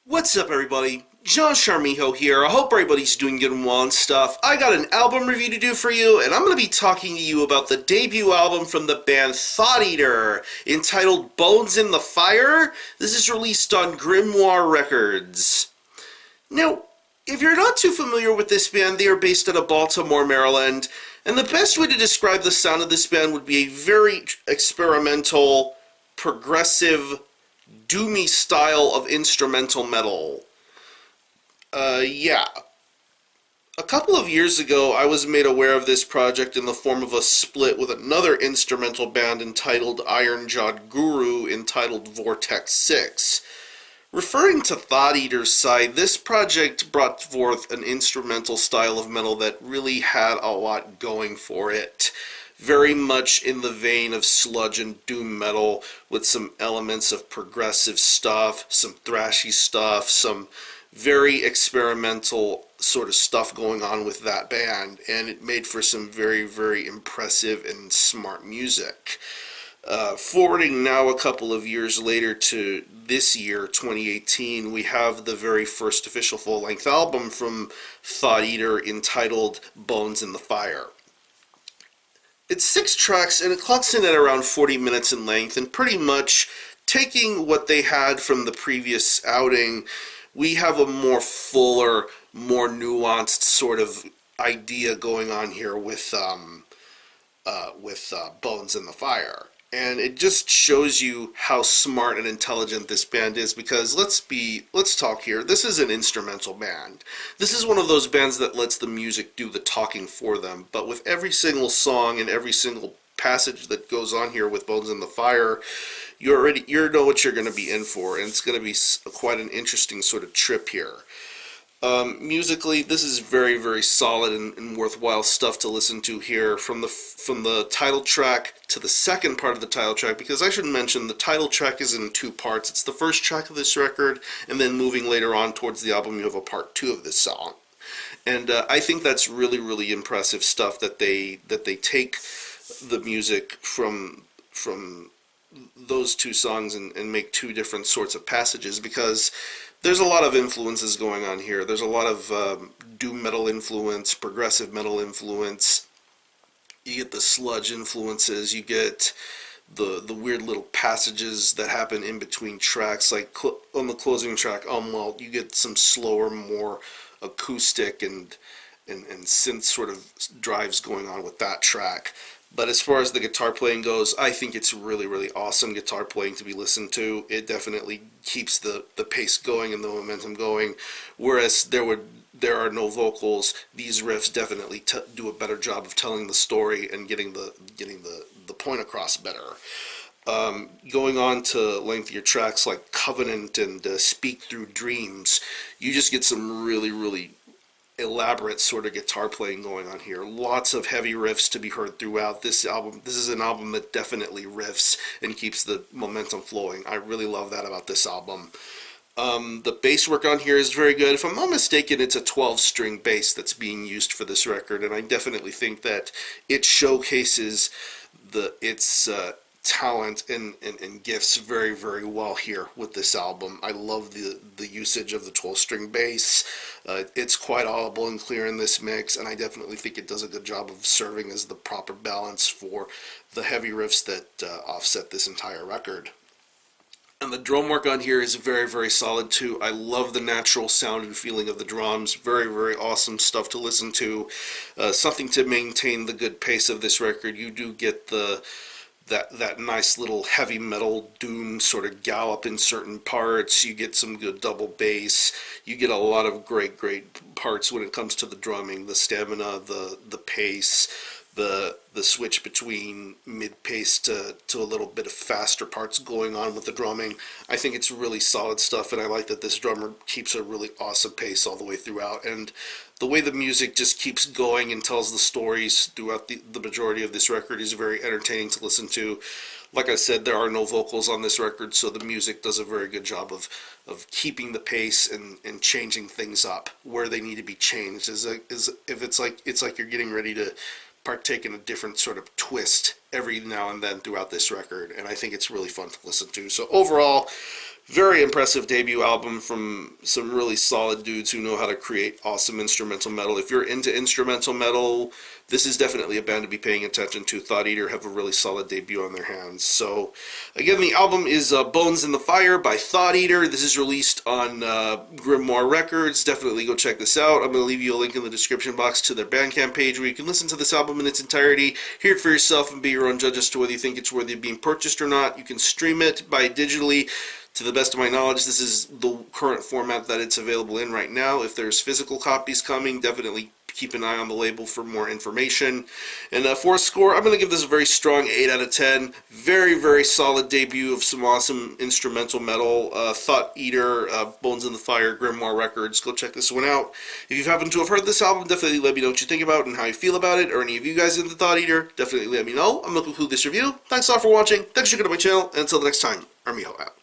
What's up, everybody? John Charmijo here. I hope everybody's doing good and well and stuff. I got an album review to do for you, and I'm going to be talking to you about the debut album from the band Thought Eater, entitled Bones in the Fire. This is released on Grimoire Records. Now, if you're not too familiar with this band, they are based out of Baltimore, Maryland, and the best way to describe the sound of this band would be a very experimental, progressive, doomy style of instrumental metal. Yeah. A couple of years ago, I was made aware of this project in the form of a split with another instrumental band entitled Iron Jawed Guru, entitled Vortex 6. Referring to Thought Eater's side, this project brought forth an instrumental style of metal that really had a lot going for it. Very much in the vein of sludge and doom metal, with some elements of progressive stuff, some thrashy stuff, some very experimental sort of stuff going on with that band, and it made for some very, very impressive and smart music. Forwarding now a couple of years later to this year, 2018, we have the very first official full-length album from Thought Eater entitled Bones in the Fire. It's 6 tracks, and it clocks in at around 40 minutes in length, and pretty much taking what they had from the previous outing, we have a more fuller, more nuanced sort of idea going on here with Bones in the Fire. And it just shows you how smart and intelligent this band is, because let's talk here. This is an instrumental band. This is one of those bands that lets the music do the talking for them. But with every single song and every single passage that goes on here with Bones in the Fire, you know what you're going to be in for, and it's going to be quite an interesting sort of trip here. Musically, this is very, very solid and worthwhile stuff to listen to here, from the title track to the second part of the title track, because I should mention the title track is in 2 parts. It's the first track of this record, and then moving later on towards the album, you have a part 2 of this song. And I think that's really, really impressive stuff, that they take the music from those 2 songs and make 2 different sorts of passages, because there's a lot of influences going on here. There's a lot of doom metal influence, progressive metal influence. You get the sludge influences. You get the weird little passages that happen in between tracks. Like on the closing track, well, you get some slower, more acoustic and synth sort of drives going on with that track. But as far as the guitar playing goes, I think it's really, really awesome guitar playing to be listened to. It definitely keeps the pace going and the momentum going. Whereas there are no vocals, these riffs definitely do a better job of telling the story and getting the point across better. Going on to lengthier tracks like Covenant and Speak Through Dreams, you just get some really, really elaborate sort of guitar playing going on here. Lots of heavy riffs to be heard throughout this album. This is an album that definitely riffs and keeps the momentum flowing. I really love that about this album. The bass work on here is very good. If I'm not mistaken, it's a 12-string bass that's being used for this record, and I definitely think that it showcases its talent and gifts very, very well here with this album. I love the usage of the 12-string bass. It's quite audible and clear in this mix, and I definitely think it does a good job of serving as the proper balance for the heavy riffs that offset this entire record. And the drum work on here is very, very solid too. I love the natural sound and feeling of the drums. Very, very awesome stuff to listen to. Something to maintain the good pace of this record. You do get that nice little heavy metal doom sort of gallop in certain parts. You get some good double bass. You get a lot of great parts when it comes to the drumming, the stamina, the pace, the switch between mid-pace to a little bit of faster parts going on with the drumming. I think it's really solid stuff, and I like that this drummer keeps a really awesome pace all the way throughout. And the way the music just keeps going and tells the stories throughout the majority of this record is very entertaining to listen to. Like I said, there are no vocals on this record, so the music does a very good job of keeping the pace and changing things up where they need to be changed. It's like you're getting ready to partake in a different sort of twist every now and then throughout this record, and I think it's really fun to listen to. So overall, Very impressive debut album from some really solid dudes who know how to create awesome instrumental metal. If you're into instrumental metal, this is definitely a band to be paying attention to. Thought Eater have a really solid debut on their hands. So, again, the album is Bones in the Fire by Thought Eater. This is released on Grimoire Records. Definitely go check this out. I'm going to leave you a link in the description box to their Bandcamp page where you can listen to this album in its entirety, hear it for yourself, and be your own judge as to whether you think it's worthy of being purchased or not. You can stream it by digitally. To the best of my knowledge, this is the current format that it's available in right now. If there's physical copies coming, definitely keep an eye on the label for more information. And for a score, I'm going to give this a very strong 8 out of 10. Very, very solid debut of some awesome instrumental metal. Thought Eater, Bones in the Fire, Grimoire Records. Go check this one out. If you happen to have heard this album, definitely let me know what you think about it and how you feel about it. Or any of you guys into Thought Eater, definitely let me know. I'm going to conclude this review. Thanks a lot for watching. Thanks for checking out my channel. And until the next time, Armijo out.